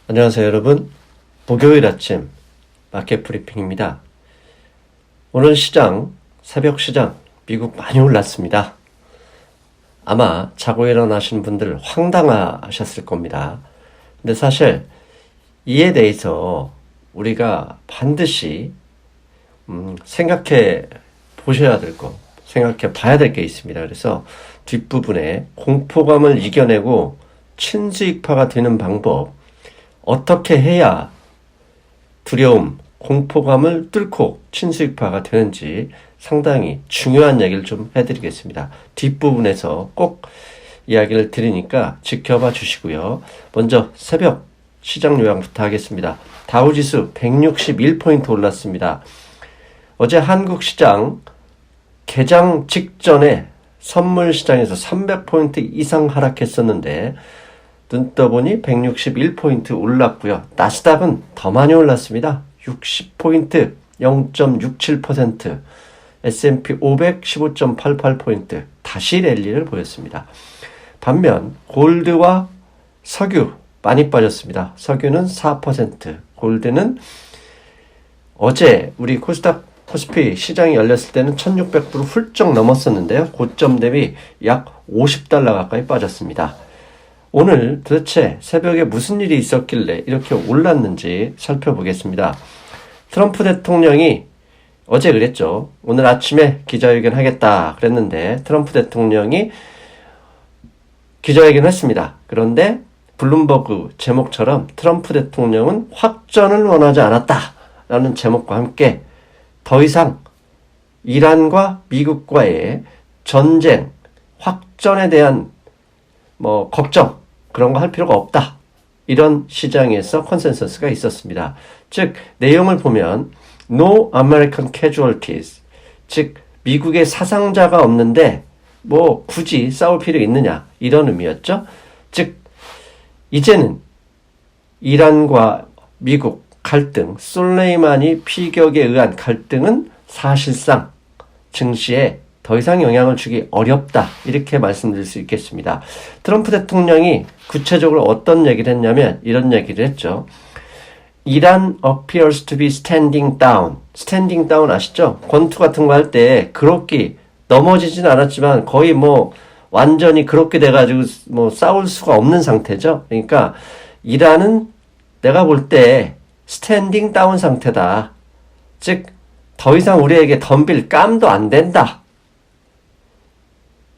안녕하세요 여러분. 목요일 아침 마켓 브리핑입니다. 오늘 시장, 새벽 시장 미국 많이 올랐습니다. 아마 자고 일어나신 분들 황당하셨을 겁니다. 근데 사실 이에 대해서 우리가 반드시 생각해 보셔야 될 거, 생각해 봐야 될 게 있습니다. 그래서 뒷부분에 공포감을 이겨내고 친수익파가 되는 방법, 어떻게 해야 두려움, 공포감을 뚫고 친수익파가 되는지 상당히 중요한 얘기를 좀 해드리겠습니다. 뒷부분에서 꼭 이야기를 드리니까 지켜봐 주시고요. 먼저 새벽 시장 요약부터 하겠습니다. 다우지수 161포인트 올랐습니다. 어제 한국 시장 개장 직전에 선물 시장에서 300포인트 이상 하락했었는데 눈 떠보니 161포인트 올랐고요. 나스닥은 더 많이 올랐습니다. 60포인트, 0.67%, S&P 500 15.88포인트, 다시 랠리를 보였습니다. 반면 골드와 석유 많이 빠졌습니다. 석유는 4%, 골드는 어제 우리 코스피 시장이 열렸을 때는 1600불 훌쩍 넘었었는데요. 고점 대비 약 50달러 가까이 빠졌습니다. 오늘 도대체 새벽에 무슨 일이 있었길래 이렇게 올랐는지 살펴보겠습니다. 트럼프 대통령이 어제 그랬죠. 오늘 아침에 기자회견 하겠다 그랬는데 트럼프 대통령이 기자회견을 했습니다. 그런데 블룸버그 제목처럼 트럼프 대통령은 확전을 원하지 않았다라는 제목과 함께 더 이상 이란과 미국과의 전쟁, 확전에 대한 걱정, 그런 거 할 필요가 없다. 이런 시장에서 컨센서스가 있었습니다. 즉 내용을 보면 No American Casualties, 즉 미국의 사상자가 없는데 굳이 싸울 필요 있느냐, 이런 의미였죠. 즉 이제는 이란과 미국 갈등, 솔레이마니 피격에 의한 갈등은 사실상 증시에 더 이상 영향을 주기 어렵다, 이렇게 말씀드릴 수 있겠습니다. 트럼프 대통령이 구체적으로 어떤 얘기를 했냐면 이런 얘기를 했죠. Iran appears to be standing down. standing down 아시죠? 권투 같은 거 할 때 그렇게 넘어지진 않았지만 거의 완전히 그렇게 돼가지고 싸울 수가 없는 상태죠. 그러니까 이란은 내가 볼 때 스탠딩 다운 상태다. 즉 더 이상 우리에게 덤빌 깜도 안 된다.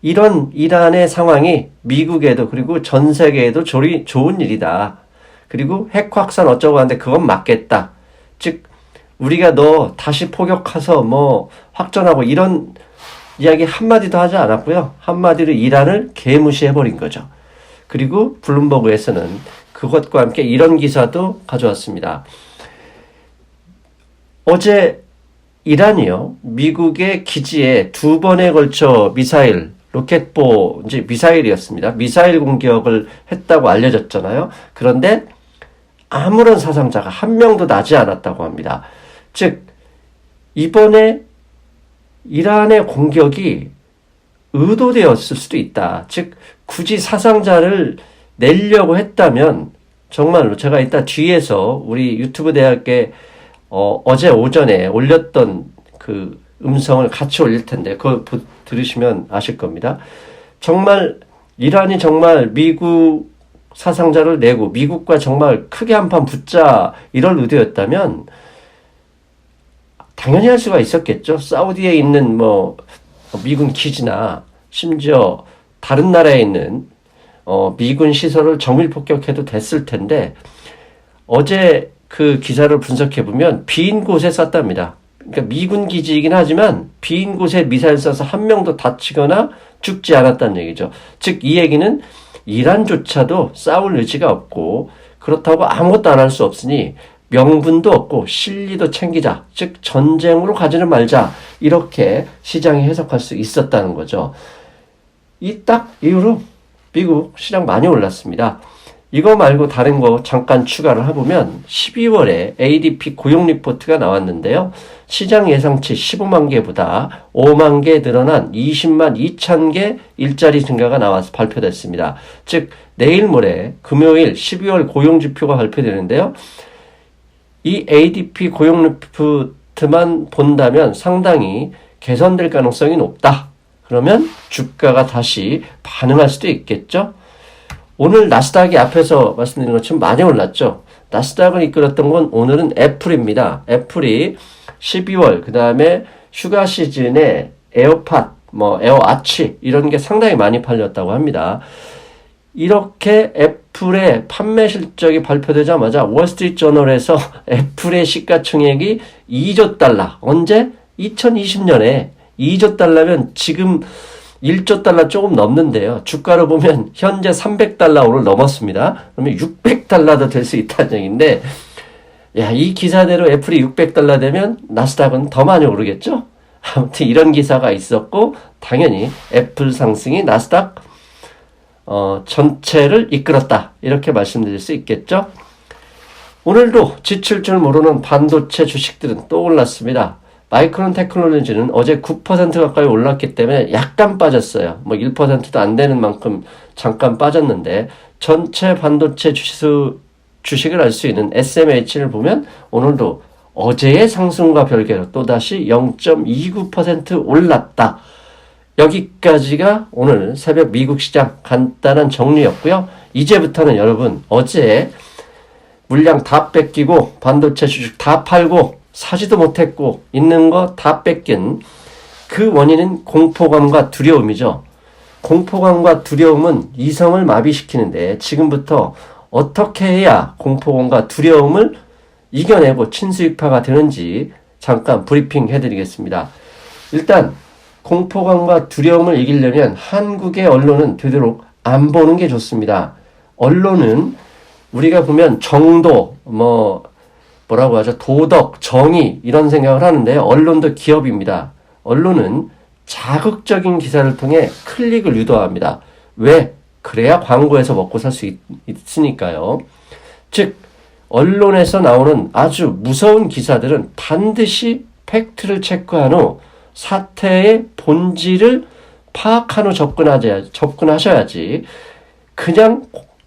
이런 이란의 상황이 미국에도 그리고 전 세계에도 좋은 일이다. 그리고 핵 확산 어쩌고 하는데 그건 맞겠다. 즉 우리가 너 다시 포격해서 확전하고 이런 이야기 한마디도 하지 않았고요. 한마디로 이란을 개무시해버린 거죠. 그리고 블룸버그에서는 그것과 함께 이런 기사도 가져왔습니다. 어제 이란이요, 미국의 기지에 2번에 걸쳐 미사일, 로켓포, 이제 미사일이었습니다. 미사일 공격을 했다고 알려졌잖아요. 그런데 아무런 사상자가 한 명도 나지 않았다고 합니다. 즉 이번에 이란의 공격이 의도되었을 수도 있다. 즉 굳이 사상자를 내려고 했다면 정말로 제가 이따 뒤에서 우리 유튜브 대학에 어제 오전에 올렸던 그 음성을 같이 올릴 텐데 그거 들으시면 아실 겁니다. 정말 이란이 정말 미국 사상자를 내고 미국과 정말 크게 한판 붙자 이런 의도였다면 당연히 할 수가 있었겠죠. 사우디에 있는 미군 기지나 심지어 다른 나라에 있는 미군 시설을 정밀 폭격해도 됐을 텐데 어제 그 기사를 분석해 보면 빈 곳에 쐈답니다. 그러니까 미군 기지이긴 하지만 빈 곳에 미사일 쏴서 한 명도 다치거나 죽지 않았다는 얘기죠. 즉 이 얘기는 이란조차도 싸울 의지가 없고 그렇다고 아무것도 안 할 수 없으니 명분도 없고 실리도 챙기자. 즉 전쟁으로 가지는 말자. 이렇게 시장이 해석할 수 있었다는 거죠. 이 딱 이후로 미국 시장 많이 올랐습니다. 이거 말고 다른 거 잠깐 추가를 해보면 12월에 ADP 고용 리포트가 나왔는데요. 시장 예상치 15만 개보다 5만 개 늘어난 20만 2천 개 일자리 증가가 나와서 발표됐습니다. 즉 내일 모레 금요일 12월 고용지표가 발표되는데요. 이 ADP 고용 리포트만 본다면 상당히 개선될 가능성이 높다. 그러면 주가가 다시 반응할 수도 있겠죠. 오늘 나스닥이 앞에서 말씀드린 것처럼 많이 올랐죠. 나스닥을 이끌었던 건 오늘은 애플입니다. 애플이 12월 그 다음에 휴가 시즌에 에어팟, 에어아치 이런 게 상당히 많이 팔렸다고 합니다. 이렇게 애플의 판매 실적이 발표되자마자 월스트리트저널에서 애플의 시가총액이 2조 달러, 언제? 2020년에 2조 달러면 지금 1조 달러 조금 넘는데요. 주가로 보면 현재 300달러 오늘 넘었습니다. 그러면 600달러도 될 수 있다는 얘기인데, 야, 이 기사대로 애플이 600달러 되면 나스닥은 더 많이 오르겠죠? 아무튼 이런 기사가 있었고, 당연히 애플 상승이 나스닥 전체를 이끌었다. 이렇게 말씀드릴 수 있겠죠? 오늘도 지칠 줄 모르는 반도체 주식들은 또 올랐습니다. 마이크론 테크놀로지는 어제 9% 가까이 올랐기 때문에 약간 빠졌어요. 1%도 안 되는 만큼 잠깐 빠졌는데, 전체 반도체 주식을 알 수 있는 SMH를 보면 오늘도 어제의 상승과 별개로 또다시 0.29% 올랐다. 여기까지가 오늘 새벽 미국 시장 간단한 정리였고요. 이제부터는 여러분 어제 물량 다 뺏기고 반도체 주식 다 팔고 사지도 못했고 있는 거 다 뺏긴 그 원인은 공포감과 두려움이죠. 공포감과 두려움은 이성을 마비시키는데 지금부터 어떻게 해야 공포감과 두려움을 이겨내고 친수익파가 되는지 잠깐 브리핑 해드리겠습니다. 일단 공포감과 두려움을 이기려면 한국의 언론은 되도록 안 보는 게 좋습니다. 언론은 우리가 보면 정도, 뭐라고 하죠? 도덕, 정의 이런 생각을 하는데 언론도 기업입니다. 언론은 자극적인 기사를 통해 클릭을 유도합니다. 왜? 그래야 광고에서 먹고 살 수 있으니까요. 즉 언론에서 나오는 아주 무서운 기사들은 반드시 팩트를 체크한 후 사태의 본질을 파악한 후 접근하셔야지 그냥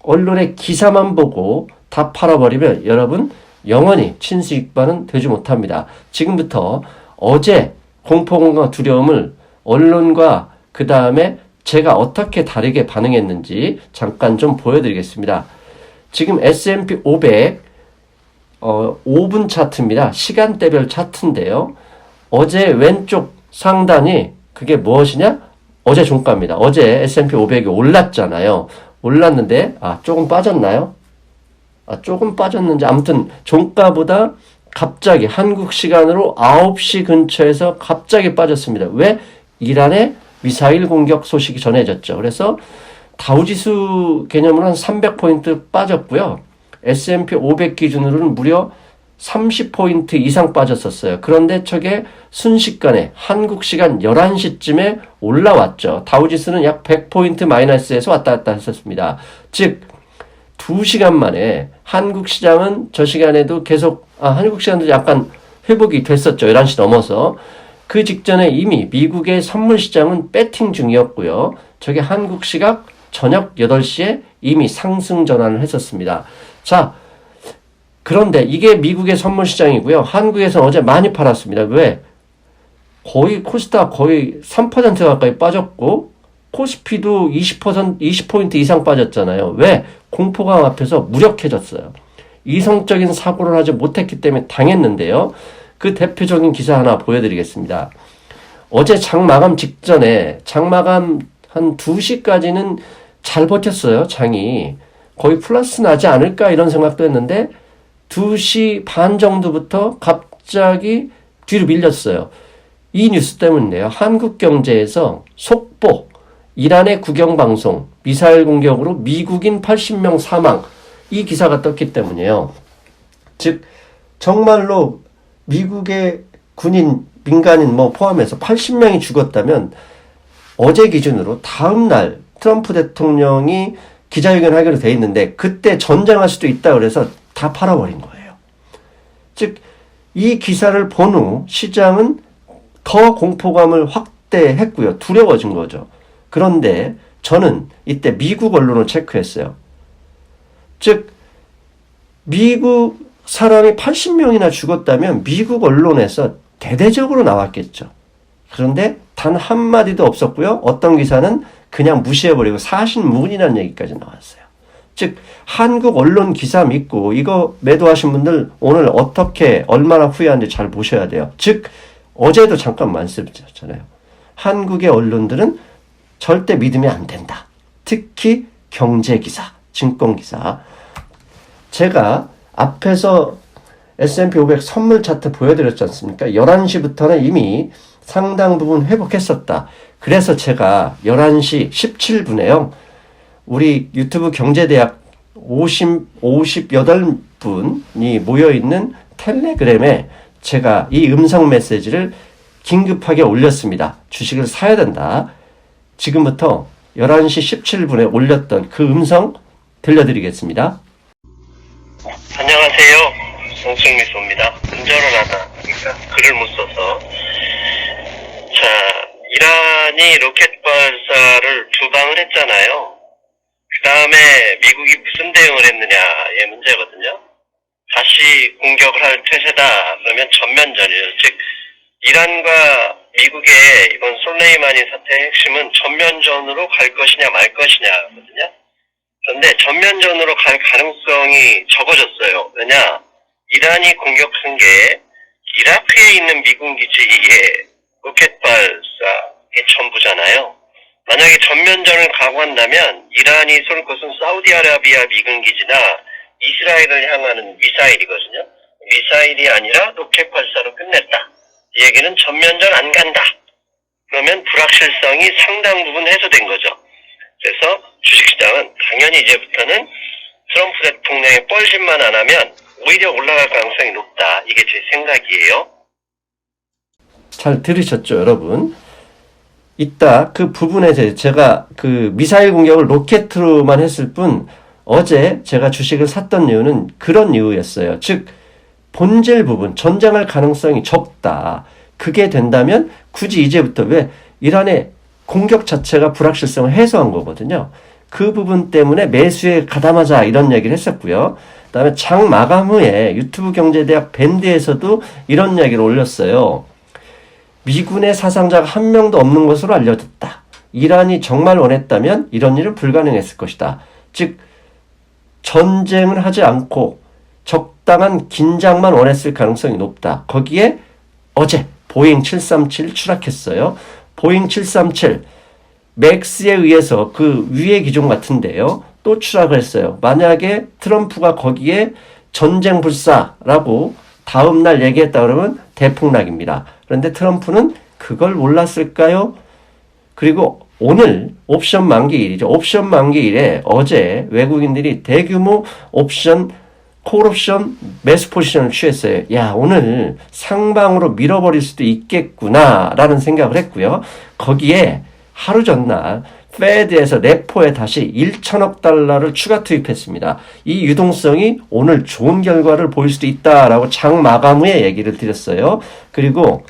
언론의 기사만 보고 다 팔아버리면 여러분 영원히 친수익반은 되지 못합니다. 지금부터 어제 공포감과 두려움을 언론과 그 다음에 제가 어떻게 다르게 반응했는지 잠깐 좀 보여드리겠습니다. 지금 S&P 500 5분 차트입니다. 시간대별 차트인데요. 어제 왼쪽 상단이 그게 무엇이냐? 어제 종가입니다. 어제 S&P 500이 올랐잖아요. 올랐는데 조금 빠졌나요? 조금 빠졌는지 아무튼 종가보다 갑자기 한국 시간으로 9시 근처에서 갑자기 빠졌습니다. 왜? 이란의 미사일 공격 소식이 전해졌죠. 그래서 다우지수 개념으로 한 300포인트 빠졌고요. S&P 500 기준으로는 무려 30포인트 이상 빠졌었어요. 그런데 저게 순식간에 한국 시간 11시쯤에 올라왔죠. 다우지수는 약 100포인트 마이너스에서 왔다 갔다 했었습니다. 즉 2시간 만에 한국 시장은 저 시간에도 계속 한국 시간도 약간 회복이 됐었죠. 11시 넘어서. 그 직전에 이미 미국의 선물 시장은 배팅 중이었고요. 저게 한국 시각 저녁 8시에 이미 상승 전환을 했었습니다. 자, 그런데 이게 미국의 선물 시장이고요. 한국에서 어제 많이 팔았습니다. 왜? 거의 코스닥 거의 3% 가까이 빠졌고 코스피도 20포인트 이상 빠졌잖아요. 왜? 공포감 앞에서 무력해졌어요. 이성적인 사고를 하지 못했기 때문에 당했는데요. 그 대표적인 기사 하나 보여드리겠습니다. 어제 장 마감 직전에 장 마감 한 2시까지는 잘 버텼어요. 장이 거의 플러스 나지 않을까 이런 생각도 했는데 2시 반 정도부터 갑자기 뒤로 밀렸어요. 이 뉴스 때문인데요. 한국경제에서 속보, 이란의 국영방송, 미사일 공격으로 미국인 80명 사망, 이 기사가 떴기 때문이에요. 즉 정말로 미국의 군인, 민간인 포함해서 80명이 죽었다면 어제 기준으로 다음 날 트럼프 대통령이 기자회견 하기로 돼 있는데 그때 전쟁할 수도 있다 그래서 다 팔아버린 거예요. 즉 이 기사를 본 후 시장은 더 공포감을 확대했고요. 두려워진 거죠. 그런데 저는 이때 미국 언론을 체크했어요. 즉 미국 사람이 80명이나 죽었다면 미국 언론에서 대대적으로 나왔겠죠. 그런데 단 한마디도 없었고요. 어떤 기사는 그냥 무시해버리고 사실무근이라는 얘기까지 나왔어요. 즉 한국 언론 기사 믿고 이거 매도하신 분들 오늘 어떻게 얼마나 후회하는지 잘 보셔야 돼요. 즉 어제도 잠깐 말씀드렸잖아요. 한국의 언론들은 절대 믿으면 안 된다. 특히 경제기사, 증권기사. 제가 앞에서 S&P 500 선물 차트 보여드렸지 않습니까? 11시부터는 이미 상당 부분 회복했었다. 그래서 제가 11시 17분에요. 우리 유튜브 경제대학 58분이 모여있는 텔레그램에 제가 이 음성 메시지를 긴급하게 올렸습니다. 주식을 사야 된다. 지금부터 11시 17분에 올렸던 그 음성 들려드리겠습니다. 안녕하세요. 송승미소입니다. 운전을 하다 보니까 글을 못 써서. 자, 이란이 로켓 발사를 두 방을 했잖아요. 그 다음에 미국이 무슨 대응을 했느냐의 문제거든요. 다시 공격을 할 태세다. 그러면 전면전이에요. 즉 이란과 미국의 이번 솔레이마니 사태의 핵심은 전면전으로 갈 것이냐 말 것이냐거든요. 그런데 전면전으로 갈 가능성이 적어졌어요. 왜냐? 이란이 공격한 게 이라크에 있는 미군 기지의 로켓 발사의 전부잖아요. 만약에 전면전을 각오한다면 이란이 쏠 것은 사우디아라비아 미군 기지나 이스라엘을 향하는 미사일이거든요. 미사일이 아니라 로켓 발사로 끝냈다. 이 얘기는 전면전 안 간다. 그러면 불확실성이 상당 부분 해소된 거죠. 그래서 주식시장은 당연히 이제부터는 트럼프 대통령의 뻘짓만 안 하면 오히려 올라갈 가능성이 높다. 이게 제 생각이에요. 잘 들으셨죠, 여러분? 이따 그 부분에 대해 제가 그 미사일 공격을 로켓으로만 했을 뿐 어제 제가 주식을 샀던 이유는 그런 이유였어요. 즉 본질 부분, 전쟁할 가능성이 적다. 그게 된다면 굳이 이제부터 왜 이란의 공격 자체가 불확실성을 해소한 거거든요. 그 부분 때문에 매수에 가담하자 이런 얘기를 했었고요. 그다음에 장 마감 후에 유튜브 경제대학 밴드에서도 이런 얘기를 올렸어요. 미군의 사상자가 한 명도 없는 것으로 알려졌다. 이란이 정말 원했다면 이런 일은 불가능했을 것이다. 즉 전쟁을 하지 않고 적당한 긴장만 원했을 가능성이 높다. 거기에 어제 보잉 737 추락했어요. 보잉 737 맥스에 의해서 그 위의 기종 같은데요. 또 추락을 했어요. 만약에 트럼프가 거기에 전쟁 불사라고 다음날 얘기했다 그러면 대폭락입니다. 그런데 트럼프는 그걸 몰랐을까요? 그리고 오늘 옵션 만기일이죠. 옵션 만기일에 어제 외국인들이 대규모 옵션, 콜옵션 매수 포지션을 취했어요. 야, 오늘 상방으로 밀어버릴 수도 있겠구나 라는 생각을 했고요. 거기에 하루 전날 페드에서 레포에 다시 1천억 달러를 추가 투입했습니다. 이 유동성이 오늘 좋은 결과를 보일 수도 있다라고 장 마감 후에 얘기를 드렸어요. 그리고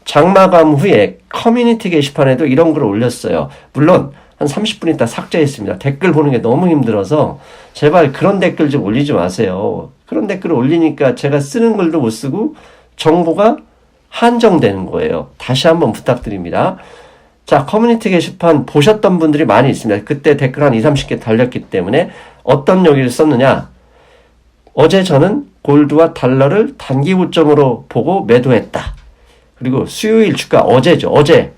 장 마감 후에 커뮤니티 게시판에도 이런 글을 올렸어요. 물론 한 30분 있다 삭제했습니다. 댓글 보는 게 너무 힘들어서 제발 그런 댓글 좀 올리지 마세요. 그런 댓글을 올리니까 제가 쓰는 글도 못 쓰고 정보가 한정되는 거예요. 다시 한번 부탁드립니다. 자, 커뮤니티 게시판 보셨던 분들이 많이 있습니다. 그때 댓글 한 20, 30개 달렸기 때문에 어떤 얘기를 썼느냐. 어제 저는 골드와 달러를 단기 고점으로 보고 매도했다. 그리고 수요일 주가 어제죠. 어제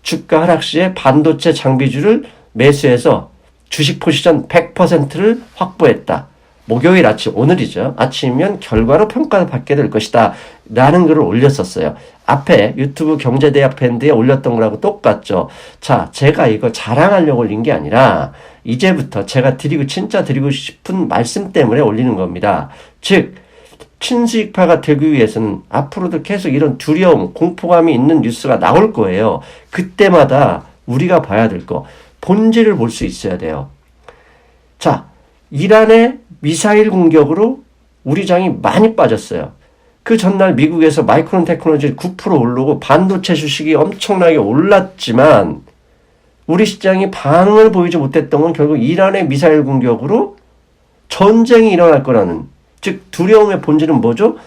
주가 하락 시에 반도체 장비주를 매수해서 주식 포지션 100%를 확보했다. 목요일 아침, 오늘이죠. 아침이면 결과로 평가를 받게 될 것이다. 라는 글을 올렸었어요. 앞에 유튜브 경제대학 밴드에 올렸던 거라고 똑같죠. 자, 제가 이거 자랑하려고 올린 게 아니라 이제부터 제가 진짜 드리고 싶은 말씀 때문에 올리는 겁니다. 즉, 친수익파가 되기 위해서는 앞으로도 계속 이런 두려움, 공포감이 있는 뉴스가 나올 거예요. 그때마다 우리가 봐야 될 거, 본질을 볼 수 있어야 돼요. 자, 이란의 미사일 공격으로 우리 장이 많이 빠졌어요. 그 전날 미국에서 마이크론 테크놀로지 9% 오르고 반도체 주식이 엄청나게 올랐지만 우리 시장이 반응을 보이지 못했던 건 결국 이란의 미사일 공격으로 전쟁이 일어날 거라는, 즉 두려움의 본질은 뭐죠?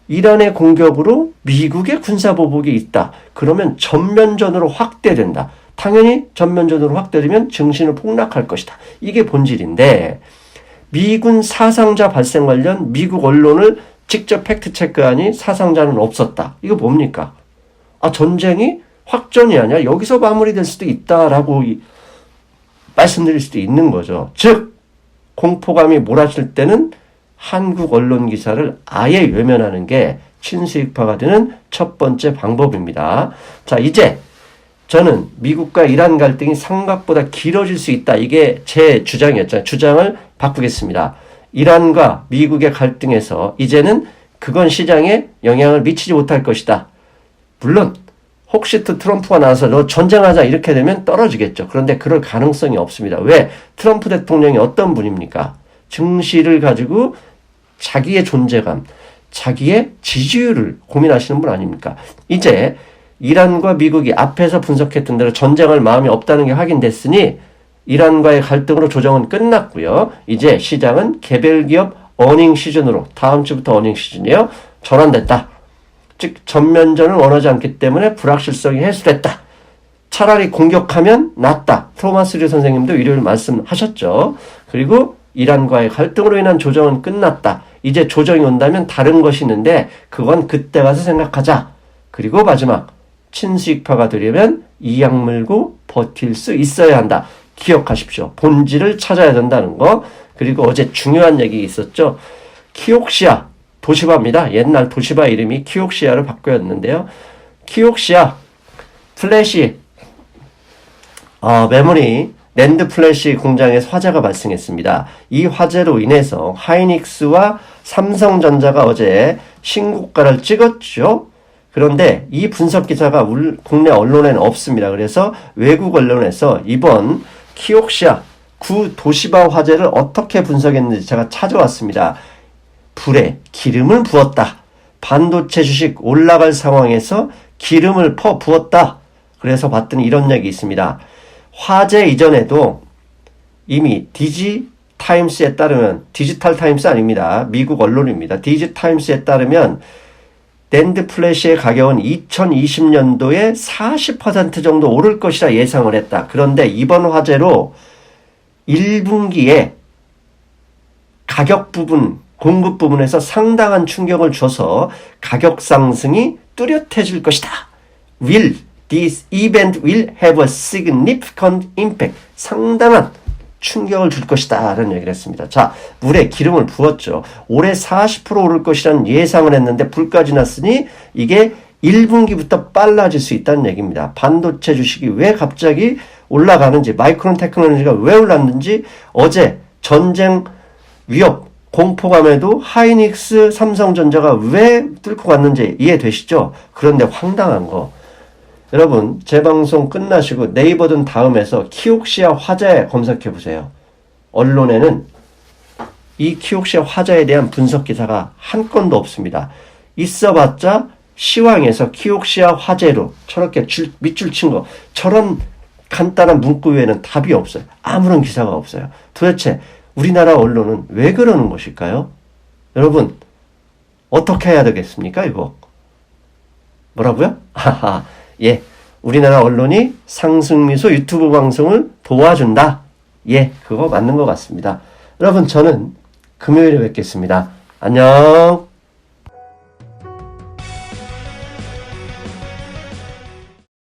이란의 공격으로 미국의 군사보복이 있다. 그러면 전면전으로 확대된다. 당연히 전면전으로 확대되면 증시는 폭락할 것이다. 이게 본질인데 미군 사상자 발생 관련 미국 언론을 직접 팩트체크하니 사상자는 없었다. 이거 뭡니까? 아, 전쟁이 확전이 아니야. 여기서 마무리될 수도 있다라고 말씀드릴 수도 있는 거죠. 즉 공포감이 몰아칠 때는 한국 언론 기사를 아예 외면하는 게 친수익파가 되는 첫 번째 방법입니다. 자, 이제 저는 미국과 이란 갈등이 생각보다 길어질 수 있다. 이게 제 주장이었잖아요. 주장을 바꾸겠습니다. 이란과 미국의 갈등에서 이제는 그건 시장에 영향을 미치지 못할 것이다. 물론 혹시 또 트럼프가 나와서 너 전쟁하자 이렇게 되면 떨어지겠죠. 그런데 그럴 가능성이 없습니다. 왜? 트럼프 대통령이 어떤 분입니까? 증시를 가지고 자기의 존재감, 자기의 지지율을 고민하시는 분 아닙니까? 이제 이란과 미국이 앞에서 분석했던 대로 전쟁할 마음이 없다는 게 확인됐으니 이란과의 갈등으로 조정은 끝났고요. 이제 시장은 개별 기업 어닝 시즌으로, 다음 주부터 어닝 시즌이에요. 전환됐다. 즉 전면전을 원하지 않기 때문에 불확실성이 해소됐다. 차라리 공격하면 낫다. 토마스 류 선생님도 일요일 말씀하셨죠. 그리고 이란과의 갈등으로 인한 조정은 끝났다. 이제 조정이 온다면 다른 것이 있는데 그건 그때 가서 생각하자. 그리고 마지막, 친수익파가 되려면 이악 물고 버틸 수 있어야 한다. 기억하십시오. 본질을 찾아야 된다는 거. 그리고 어제 중요한 얘기 있었죠. 키옥시아 도시바입니다. 옛날 도시바 이름이 키옥시아로 바뀌었는데요. 키옥시아 플래시 메모리 낸드 플래시 공장에서 화재가 발생했습니다. 이 화재로 인해서 하이닉스와 삼성전자가 어제 신고가를 찍었죠. 그런데 이 분석 기사가 국내 언론에는 없습니다. 그래서 외국 언론에서 이번 키옥시아 구 도시바 화재를 어떻게 분석했는지 제가 찾아왔습니다. 불에 기름을 부었다. 반도체 주식 올라갈 상황에서 기름을 부었다. 그래서 봤더니 이런 얘기 있습니다. 화재 이전에도 이미 디지타임스에 따르면, 디지털 타임스 아닙니다. 미국 언론입니다. 디지타임스에 따르면 낸드 플래시의 가격은 2020년도에 40% 정도 오를 것이라 예상을 했다. 그런데 이번 화재로 1분기에 가격 부분, 공급 부분에서 상당한 충격을 줘서 가격 상승이 뚜렷해질 것이다. This event will have a significant impact. 상당한 충격을 줄 것이다 라는 얘기를 했습니다. 자, 물에 기름을 부었죠. 올해 40% 오를 것이라는 예상을 했는데 불까지 났으니 이게 1분기부터 빨라질 수 있다는 얘기입니다. 반도체 주식이 왜 갑자기 올라가는지, 마이크론 테크놀로지가 왜 올랐는지, 어제 전쟁 위협 공포감에도 하이닉스 삼성전자가 왜 뚫고 갔는지 이해되시죠? 그런데 황당한 거, 여러분 제 방송 끝나시고 네이버든 다음에서 키옥시아 화재 검색해 보세요. 언론에는 이 키옥시아 화재에 대한 분석 기사가 한 건도 없습니다. 있어봤자 시황에서 키옥시아 화재로 저렇게 밑줄 친 거, 저런 간단한 문구 외에는 답이 없어요. 아무런 기사가 없어요. 도대체 우리나라 언론은 왜 그러는 것일까요? 여러분 어떻게 해야 되겠습니까? 이거 뭐라고요? 하하, 예, 우리나라 언론이 상승미소 유튜브 방송을 도와준다. 예, 그거 맞는 것 같습니다. 여러분 저는 금요일에 뵙겠습니다. 안녕.